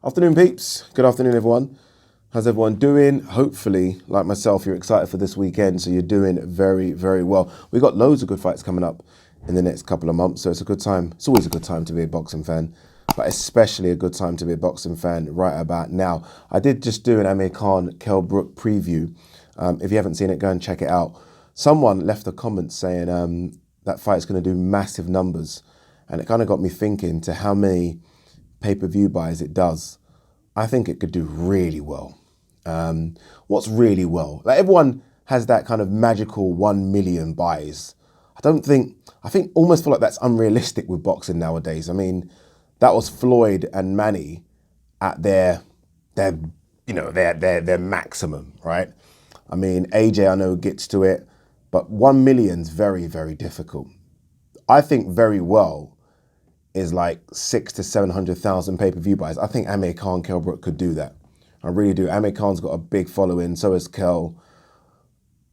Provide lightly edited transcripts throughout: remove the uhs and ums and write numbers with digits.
Afternoon, peeps. Good afternoon, everyone. How's everyone doing? Hopefully, like myself, you're excited for this weekend, so you're doing very, very well. We've got loads of good fights coming up in the next couple of months, so it's a good time. It's always a good time to be a boxing fan, but especially a good time to be a boxing fan right about now. I did just do an Amir Khan, Brook preview. If you haven't seen it, go and check it out. Someone left a comment saying that fight's going to do massive numbers, and it kind of got me thinking to how many pay-per-view buys it does. I think it could do really well. What's really well? Like, everyone has that kind of magical 1 million buys. I think almost feel like that's unrealistic with boxing nowadays. I mean, that was Floyd and Manny at their maximum, right? I mean, AJ, I know, gets to it, but 1 million's very, very difficult. I think very well is like 600,000 to 700,000 pay-per-view buys. I think Amir Khan, Brook could do that. I really do. Amir Khan's got a big following, so has Kel.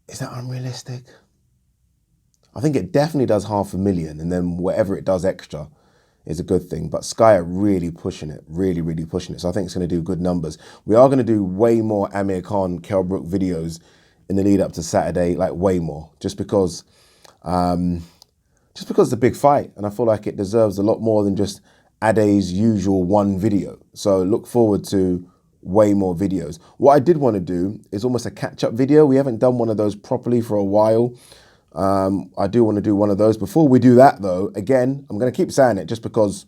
Is that unrealistic? I think it definitely does 500,000, and then whatever it does extra is a good thing. But Sky are really pushing it, really, really pushing it. So I think it's going to do good numbers. We are going to do way more Amir Khan, Brook videos in the lead up to Saturday, like way more, just because it's a big fight, and I feel like it deserves a lot more than just Ade's usual one video. So look forward to way more videos. What I did want to do is almost a catch-up video. We haven't done one of those properly for a while. I do want to do one of those. Before we do that, though, again, I'm going to keep saying it just because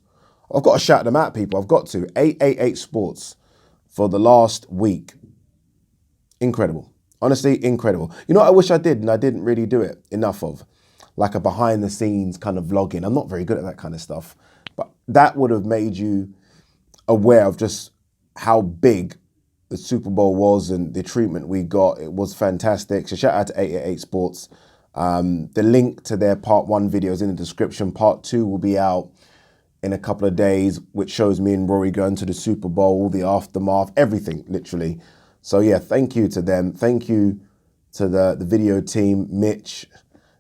I've got to shout them out, people. I've got to. 888 Sports for the last week. Incredible. Honestly, incredible. You know what I wish I did, and I didn't really do it enough of? Like a behind-the-scenes kind of vlogging. I'm not very good at that kind of stuff, but that would have made you aware of just how big the Super Bowl was and the treatment we got. It was fantastic. So shout out to 888 Sports. The link to their part 1 video is in the description. Part 2 will be out in a couple of days, which shows me and Rory going to the Super Bowl, the aftermath, everything, literally. So yeah, thank you to them. Thank you to the video team, Mitch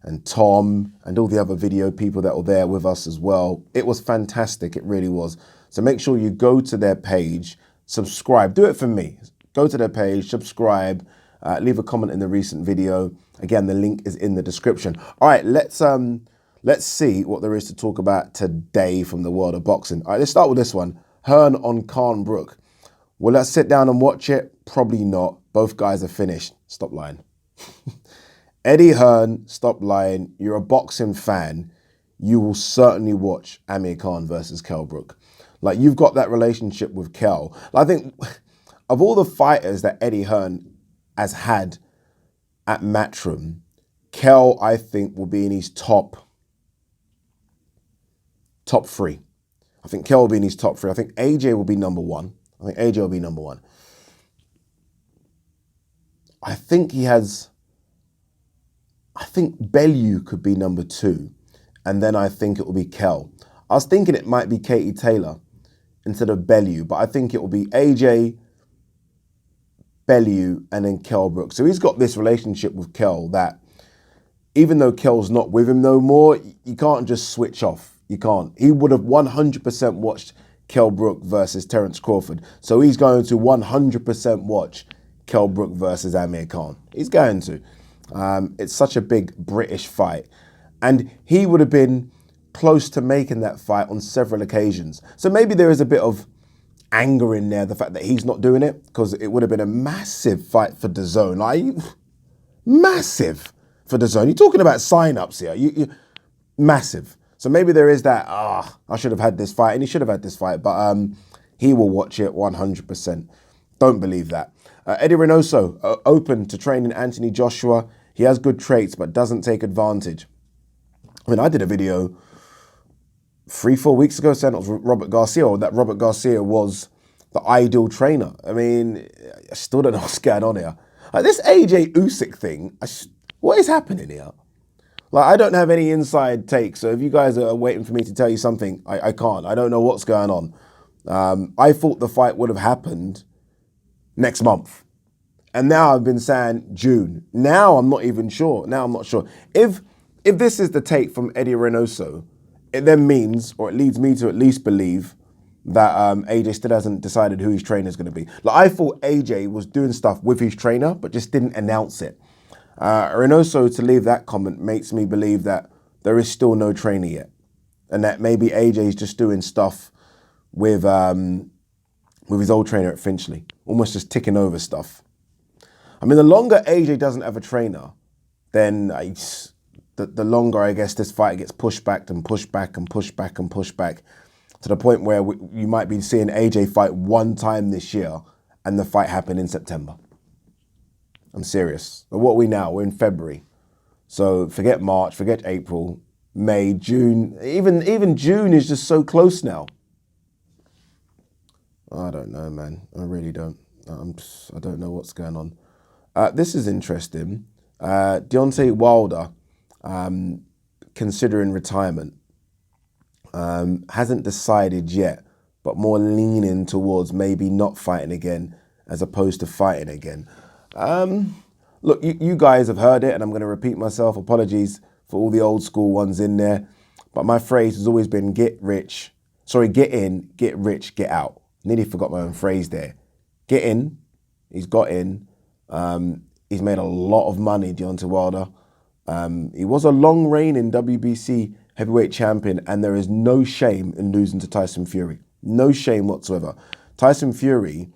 and Tom and all the other video people that were there with us as well. It was fantastic, it really was. So make sure you go to their page, subscribe, do it for me. Go to their page, subscribe, leave a comment in the recent video. Again, the link is in the description. All right, let's see what there is to talk about today from the world of boxing. All right, let's start with this one. Hearn on Khan Brook. Will I sit down and watch it? Probably not. Both guys are finished. Stop lying. Eddie Hearn, stop lying. You're a boxing fan. You will certainly watch Amir Khan versus Brook. Like, you've got that relationship with Kel. I think of all the fighters that Eddie Hearn has had at Matchroom, Kel, I think, will be in his top 3. I think Kel will be in his top 3. I think AJ will be number 1. I think Bellew could be number 2, and then I think it will be Kel. I was thinking it might be Katie Taylor instead of Bellew, but I think it will be AJ, Bellew, and then Brook. So he's got this relationship with Kel that even though Kel's not with him no more, you can't just switch off. You can't. He would have 100% watched Brook versus Terence Crawford. So he's going to 100% watch Brook versus Amir Khan. He's going to. It's such a big British fight. And he would have been close to making that fight on several occasions. So maybe there is a bit of anger in there, the fact that he's not doing it, because it would have been a massive fight for DAZN. Like, massive for DAZN. You're talking about sign-ups here. Massive. So maybe there is that, I should have had this fight, and he should have had this fight, but he will watch it 100%. Don't believe that. Eddie Reynoso, open to training Anthony Joshua. He has good traits, but doesn't take advantage. I mean, I did a video 3-4 weeks ago saying it was Robert Garcia, or that Robert Garcia was the ideal trainer. I mean, I still don't know what's going on here. Like, this AJ Usyk thing, what is happening here? Like, I don't have any inside takes, so if you guys are waiting for me to tell you something, I can't. I don't know what's going on. I thought the fight would have happened next month. And now I've been saying June. Now I'm not even sure. Now I'm not sure. If this is the take from Eddie Reynoso, it then means, or it leads me to at least believe, that AJ still hasn't decided who his trainer is going to be. Like, I thought AJ was doing stuff with his trainer, but just didn't announce it. And also to leave that comment makes me believe that there is still no trainer yet, and that maybe AJ is just doing stuff with his old trainer at Finchley, almost just ticking over stuff. I mean, the longer AJ doesn't have a trainer, then the longer, I guess, this fight gets pushed back and pushed back and pushed back and pushed back, to the point where you might be seeing AJ fight one time this year and the fight happen in September. I'm serious. But what are we now? We're in February. So forget March, forget April, May, June. Even June is just so close now. I don't know, man. I really don't. I don't know what's going on. This is interesting. Deontay Wilder, considering retirement, hasn't decided yet, but more leaning towards maybe not fighting again as opposed to fighting again. Look, you guys have heard it, and I'm going to repeat myself. Apologies for all the old school ones in there. But my phrase has always been get in, get rich, get out. Nearly forgot my own phrase there. Get in. He's got in. He's made a lot of money, Deontay Wilder. He was a long reigning WBC heavyweight champion, and there is no shame in losing to Tyson Fury. No shame whatsoever. Tyson Fury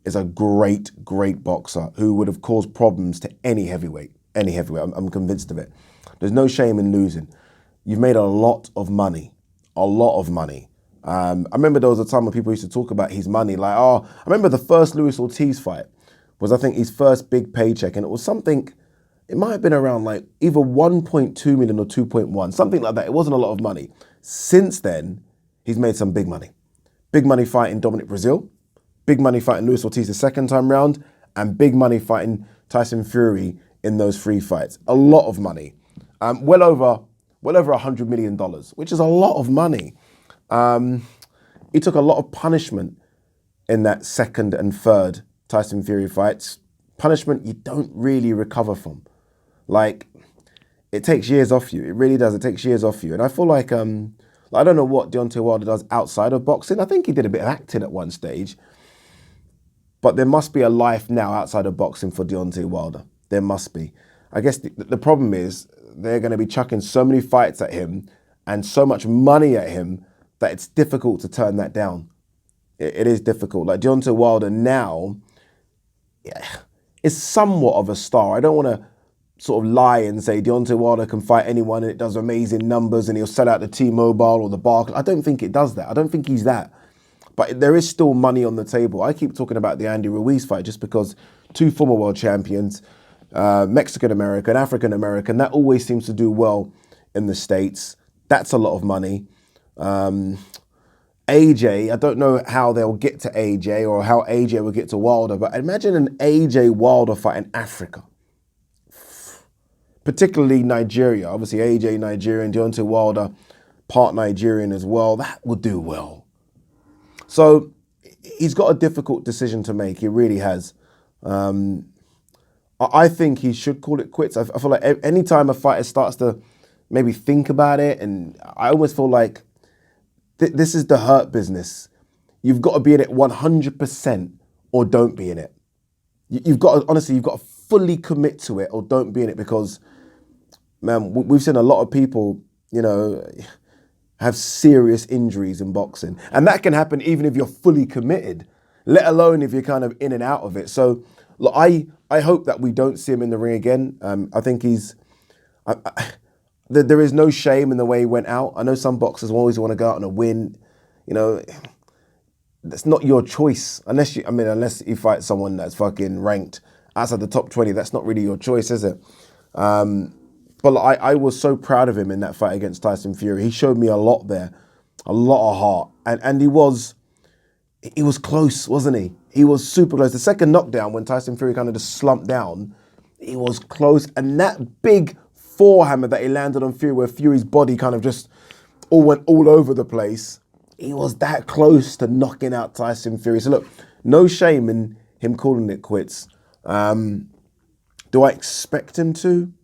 is a great, great boxer who would have caused problems to any heavyweight. Any heavyweight. I'm convinced of it. There's no shame in losing. You've made a lot of money. A lot of money. I remember there was a time when people used to talk about his money. Like, I remember the first Luis Ortiz fight was, I think, his first big paycheck. And it was something, it might have been around like either 1.2 million or 2.1, something like that. It wasn't a lot of money. Since then, he's made some big money. Big money fighting Dominic Brazil. Big money fighting Luis Ortiz the second time round. And big money fighting Tyson Fury in those 3 fights. A lot of money. Well over $100 million, which is a lot of money. He took a lot of punishment in that second and third Tyson Fury fights. Punishment you don't really recover from. Like, it takes years off you. It really does. It takes years off you. And I feel like, I don't know what Deontay Wilder does outside of boxing. I think he did a bit of acting at one stage. But there must be a life now outside of boxing for Deontay Wilder. There must be. I guess the problem is they're going to be chucking so many fights at him and so much money at him that it's difficult to turn that down. It is difficult. Like, Deontay Wilder now is somewhat of a star. I don't want to sort of lie and say Deontay Wilder can fight anyone and it does amazing numbers and he'll sell out the T-Mobile or the Barclays. I don't think it does that. I don't think he's that. But there is still money on the table. I keep talking about the Andy Ruiz fight just because 2 former world champions, Mexican-American, African-American, that always seems to do well in the States. That's a lot of money. AJ, I don't know how they'll get to AJ or how AJ will get to Wilder, but imagine an AJ Wilder fight in Africa. Particularly Nigeria. Obviously AJ Nigerian, Deontay Wilder, part Nigerian as well. That would do well. So he's got a difficult decision to make. He really has. I think he should call it quits. I feel like any time a fighter starts to maybe think about it, and I almost feel like this is the hurt business. You've got to be in it 100% or don't be in it. You've got to fully commit to it or don't be in it, because, man, we've seen a lot of people, have serious injuries in boxing. And that can happen even if you're fully committed, let alone if you're kind of in and out of it. So look, I hope that we don't see him in the ring again. I think there is no shame in the way he went out. I know some boxers always want to go out on a win. That's not your choice. Unless you fight someone that's fucking ranked outside the top 20, that's not really your choice, is it? But I was so proud of him in that fight against Tyson Fury. He showed me a lot there, a lot of heart. And he was close, wasn't he? He was super close. The second knockdown, when Tyson Fury kind of just slumped down, he was close. And that big forehammer that he landed on Fury, where Fury's body kind of just went all over the place, he was that close to knocking out Tyson Fury. So look, no shame in him calling it quits. Do I expect him to?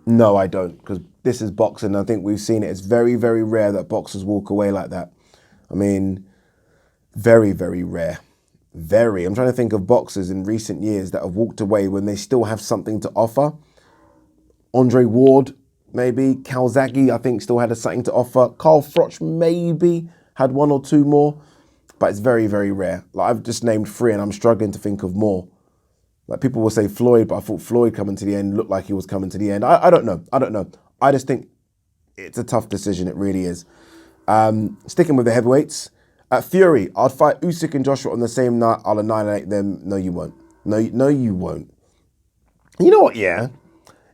No, I don't, because this is boxing. I think we've seen it. It's very, very rare that boxers walk away like that. I mean, very, very rare. Very. I'm trying to think of boxers in recent years that have walked away when they still have something to offer. Andre Ward, maybe. Calzaghe, I think, still had something to offer. Carl Froch, maybe, had one or two more. But it's very, very rare. Like, I've just named 3 and I'm struggling to think of more. Like, people will say Floyd, but I thought Floyd coming to the end looked like he was coming to the end. I don't know. I don't know. I just think it's a tough decision. It really is. Sticking with the heavyweights. Fury, I'd fight Usyk and Joshua on the same night. I'll annihilate them. No, you won't. No, you won't. You know what? Yeah.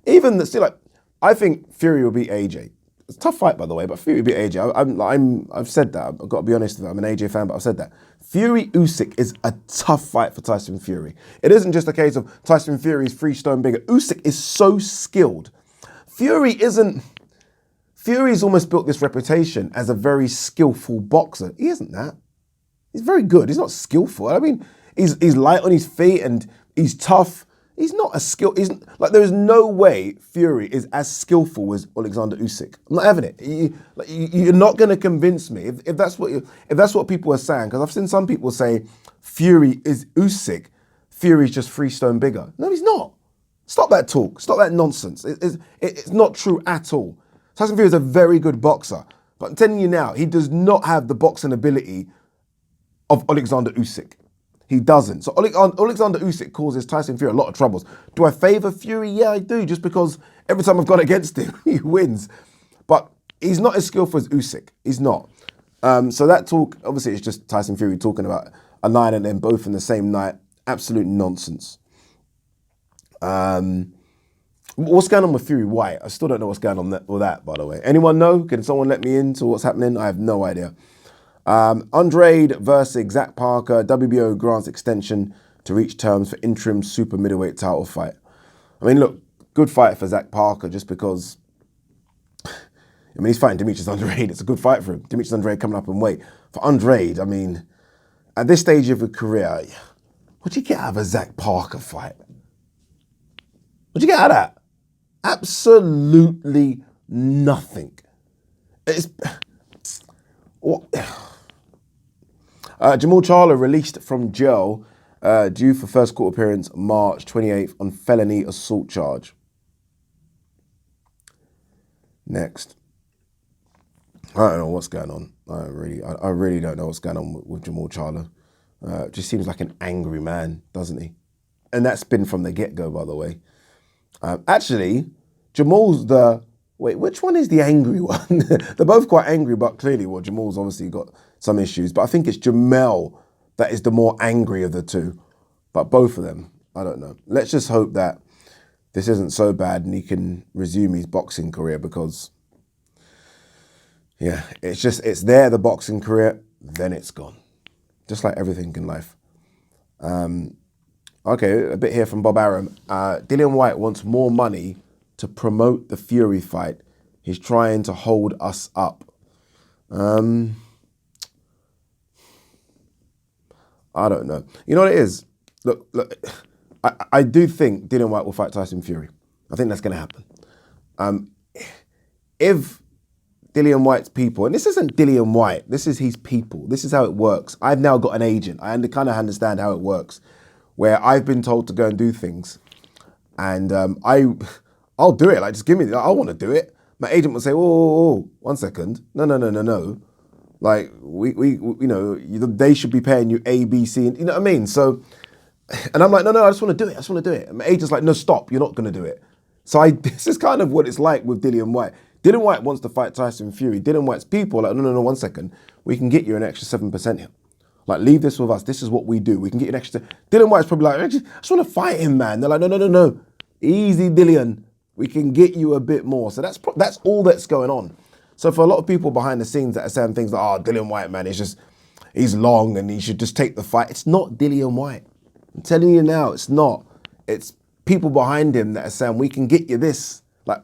Even still, like, I think Fury will beat AJ. It's a tough fight, by the way, but Fury will beat AJ. I've said that. I've got to be honest with you. I'm an AJ fan, but I've said that. Fury Usyk is a tough fight for Tyson Fury. It isn't just a case of Tyson Fury is 3 stone bigger. Usyk is so skilled. Fury's almost built this reputation as a very skillful boxer. He isn't that. He's very good. He's not skillful. I mean, he's light on his feet and he's tough. He's not as skilled. There is no way Fury is as skillful as Alexander Usyk. I'm not having it. You're not going to convince me if that's what people are saying. Because I've seen some people say Fury is Usyk. Fury's just 3 stone bigger. No, he's not. Stop that talk. Stop that nonsense. It's not true at all. Tyson Fury is a very good boxer, but I'm telling you now, he does not have the boxing ability of Alexander Usyk. He doesn't. So Alexander Usyk causes Tyson Fury a lot of troubles. Do I favour Fury? Yeah, I do, just because every time I've gone against him, he wins. But he's not as skillful as Usyk. He's not. So that talk, obviously, it's just Tyson Fury talking about aligning them both in the same night. Absolute nonsense. What's going on with Fury White? I still don't know what's going on with that, by the way. Anyone know? Can someone let me into what's happening? I have no idea. Andrade versus Zach Parker. WBO grants extension to reach terms for interim super middleweight title fight. I mean, look, good fight for Zach Parker just because, I mean, he's fighting Demetrius Andrade. It's a good fight for him. Demetrius Andrade coming up in weight. For Andrade, I mean, at this stage of his career, what do you get out of a Zach Parker fight? What do you get out of that? Absolutely nothing. Jamal Charlo released from jail due for first court appearance March 28th on felony assault charge. Next. I don't know what's going on. I really don't know what's going on with Jamal Charlo. Just seems like an angry man, doesn't he? And that's been from the get-go, by the way. Actually, Jamal's which one is the angry one? They're both quite angry, but clearly, Jamal's obviously got some issues. But I think it's Jamel that is the more angry of the two. But both of them, I don't know. Let's just hope that this isn't so bad and he can resume his boxing career because, yeah, it's there, the boxing career, then it's gone. Just like everything in life. Okay, a bit here from Bob Aram. Dillian White wants more money to promote the Fury fight. He's trying to hold us up. I don't know. You know what it is? Look. I do think Dillian White will fight Tyson Fury. I think that's going to happen. If Dillian White's people, and this isn't Dillian White, this is his people. This is how it works. I've now got an agent. I kind of understand how it works, where I've been told to go and do things, and I'll do it. Like, just give me. I want to do it. My agent will say, "Oh, 1 second. No. Like, they should be paying you A, B, C, and you know what I mean." So, and I'm like, no, I just want to do it. And my agent's like, "No, stop. You're not going to do it." So this is kind of what it's like with Dillian White. Dillian White wants to fight Tyson Fury. Dillian White's people are like, no, 1 second. We can get you an extra 7% here. Like, leave this with us. This is what we do. We can get you an extra. Dillian White's probably like, I just want to fight him, man. They're like, no. Easy, Dillian. We can get you a bit more. So that's all that's going on. So for a lot of people behind the scenes that are saying things like, oh, Dillian White, man, he's long and he should just take the fight. It's not Dillian White. I'm telling you now, it's not. It's people behind him that are saying, we can get you this. Like,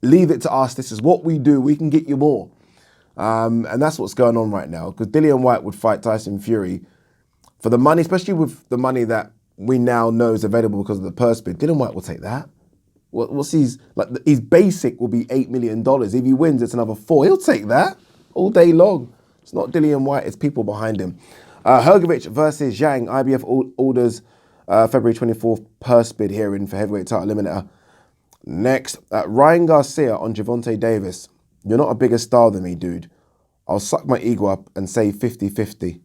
leave it to us. This is what we do. We can get you more. And that's what's going on right now. Because Dillian White would fight Tyson Fury for the money, especially with the money that we now know is available because of the purse bid. Dillian White will take that. What's his basic will be $8 million. If he wins, it's another 4. He'll take that all day long. It's not Dillian White, it's people behind him. Hrgovic versus Zhang, IBF orders February 24th purse bid hearing for heavyweight title eliminator. Next, Ryan Garcia on Gervonta Davis. You're not a bigger star than me, dude. I'll suck my ego up and say 50-50.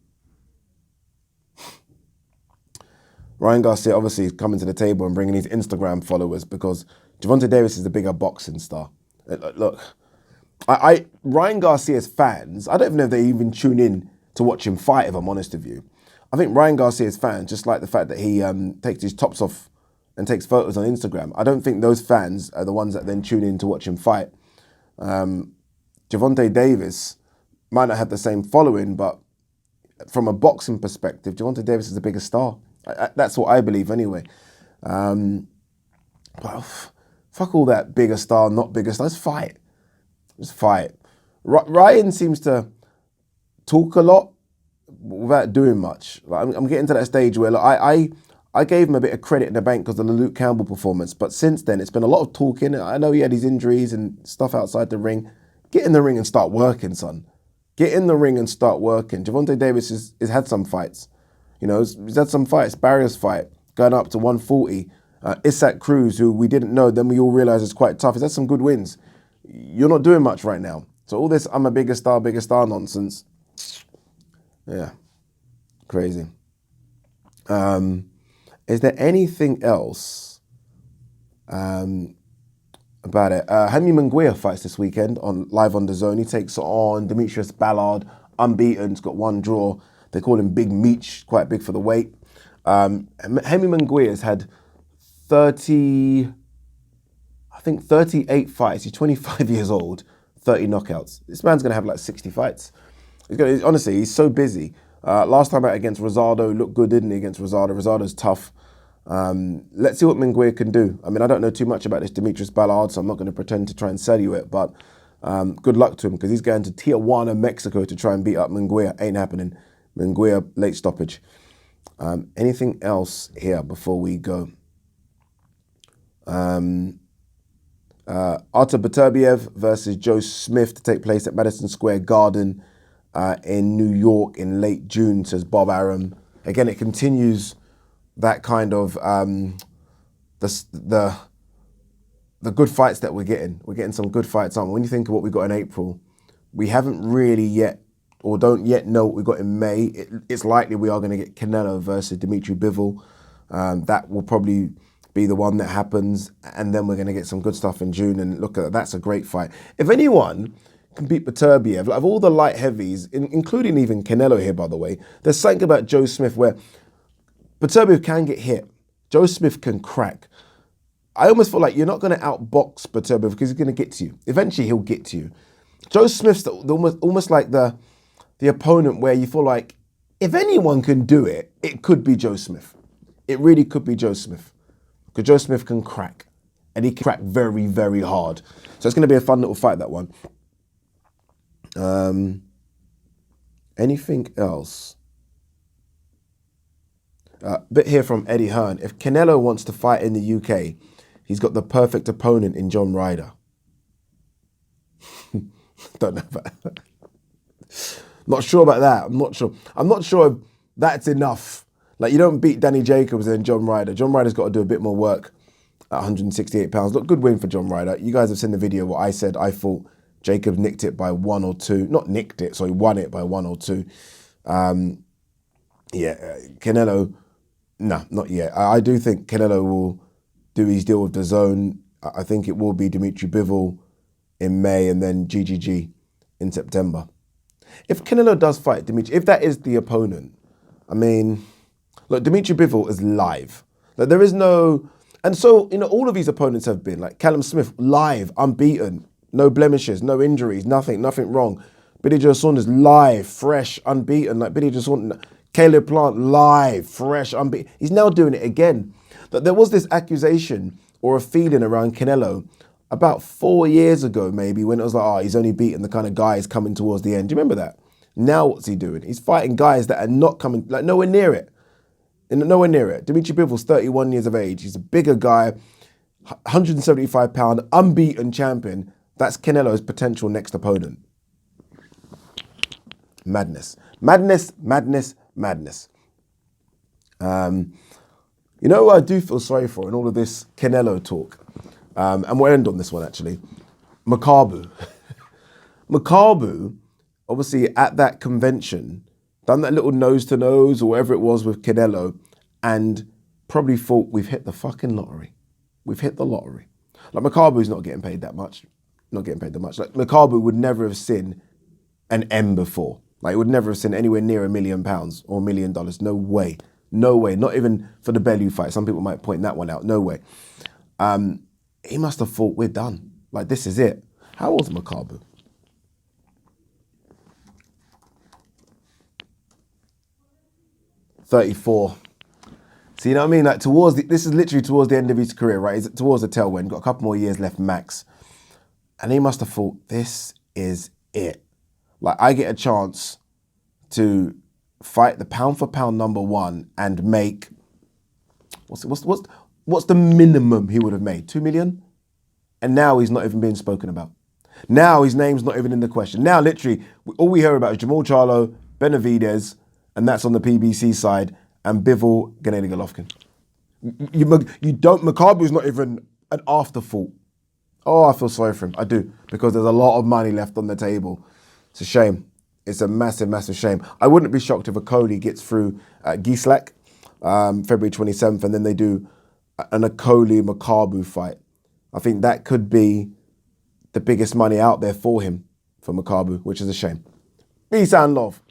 Ryan Garcia obviously is coming to the table and bringing his Instagram followers because Gervonta Davis is the bigger boxing star. Look, Ryan Garcia's fans, I don't even know if they even tune in to watch him fight, if I'm honest with you. I think Ryan Garcia's fans just like the fact that he takes his tops off and takes photos on Instagram. I don't think those fans are the ones that then tune in to watch him fight. Gervonta Davis might not have the same following, but from a boxing perspective, Gervonta Davis is a bigger star. That's what I believe anyway. But fuck all that bigger star, not bigger star. Let's fight. Just fight. Ryan seems to talk a lot without doing much. Like, I'm getting to that stage where I gave him a bit of credit in the bank because of the Luke Campbell performance. But since then, it's been a lot of talking. I know he had his injuries and stuff outside the ring. Get in the ring and start working, son. Get in the ring and start working. Gervonta Davis has had some fights. You know, he's had some fights. Barriers fight, going up to 140. Isaac Cruz, who we didn't know, then we all realised is quite tough. He's had some good wins. You're not doing much right now. So all this I'm a bigger star nonsense. Yeah, crazy. Is there anything else about it? Henry Munguia fights this weekend live on DAZN. He takes on Demetrius Ballard, unbeaten. He's got one draw. They call him Big Meech, quite big for the weight. Henry Munguia has had 38 fights. He's 25 years old, 30 knockouts. This man's going to have like 60 fights. Honestly, he's so busy. Last time out against Rosado, looked good, didn't he, against Rosado? Rosado's tough. Let's see what Munguia can do. I mean, I don't know too much about this Demetrius Ballard, so I'm not going to pretend to try and sell you it, but good luck to him because he's going to Tijuana, Mexico to try and beat up Munguia. Ain't happening. Munguia, late stoppage. Anything else here before we go? Artur Beterbiev versus Joe Smith to take place at Madison Square Garden in New York in late June, says Bob Arum. Again, it continues that kind of the good fights that we're getting. We're getting some good fights on. When you think of what we got in April, we haven't really yet, or don't yet know what we got in May. It's likely we are going to get Canelo versus Dimitri Bivol. That will probably be the one that happens, and then we're going to get some good stuff in June. And look at that, that's a great fight. If anyone can beat Beterbiev, like of all the light heavies, including even Canelo here, by the way, there's something about Joe Smith where Beterbiev can get hit. Joe Smith can crack. I almost feel like you're not going to outbox Beterbiev because he's going to get to you. Eventually, he'll get to you. Joe Smith's almost like the opponent where you feel like if anyone can do it, it could be Joe Smith. It really could be Joe Smith. Because Joe Smith can crack. And he can crack very, very hard. So it's going to be a fun little fight, that one. Anything else? Bit here from Eddie Hearn. If Canelo wants to fight in the UK, he's got the perfect opponent in John Ryder. Don't know about that. Not sure about that. I'm not sure if that's enough. Like, you don't beat Danny Jacobs and John Ryder. John Ryder's got to do a bit more work at 168 pounds. Look, good win for John Ryder. You guys have seen the video where I said I thought Jacobs nicked it by 1 or 2. Not nicked it, so he won it by 1 or 2. Canelo, no, not yet. I do think Canelo will do his deal with DAZN. I think it will be Dimitri Bivol in May and then GGG in September. If Canelo does fight Dimitri, if that is the opponent, I mean, look, Dimitri Bivol is live. Like, there is no, and so, you know, all of these opponents have been, like Callum Smith, live, unbeaten, no blemishes, no injuries, nothing wrong. Billy Joe Saunders, live, fresh, unbeaten, like Billy Joe Saunders. Caleb Plant, live, fresh, unbeaten. He's now doing it again. That there was this accusation or a feeling around Canelo about 4 years ago, maybe, when it was like, oh, he's only beating the kind of guys coming towards the end. Do you remember that? Now what's he doing? He's fighting guys that are not coming, like nowhere near it. Nowhere near it. Dimitri Bivol's 31 years of age. He's a bigger guy, 175 pound, unbeaten champion. That's Canelo's potential next opponent. Madness. Madness, madness, madness. You know what I do feel sorry for in all of this Canelo talk? And we'll end on this one actually. Makabu. Makabu, obviously at that convention, done that little nose to nose or whatever it was with Canelo and probably thought we've hit the fucking lottery. We've hit the lottery. Like Makabu's not getting paid that much. Not getting paid that much. Like Makabu would never have seen an M before. Like he would never have seen anywhere near £1 million or $1 million. No way. No way. Not even for the Bellew fight. Some people might point that one out. No way. He must have thought we're done. Like this is it. How old's Makabu? $34. So you know what I mean? Like this is literally towards the end of his career, right? He's towards the tail end. Got a couple more years left max. And he must have thought, this is it. Like I get a chance to fight the pound for pound #1 and make, what's the minimum he would have made? 2 million? And now he's not even being spoken about. Now his name's not even in the question. Now literally, all we hear about is Jamal Charlo, Benavidez, and that's on the PBC side, and Bivol, Gennady Golovkin. Makabu's not even an afterthought. Oh, I feel sorry for him. I do, because there's a lot of money left on the table. It's a shame. It's a massive, massive shame. I wouldn't be shocked if a Okolie gets through Gislak, February 27th, and then they do an Okolie-Makabu fight. I think that could be the biggest money out there for him, for Makabu, which is a shame. Peace and love.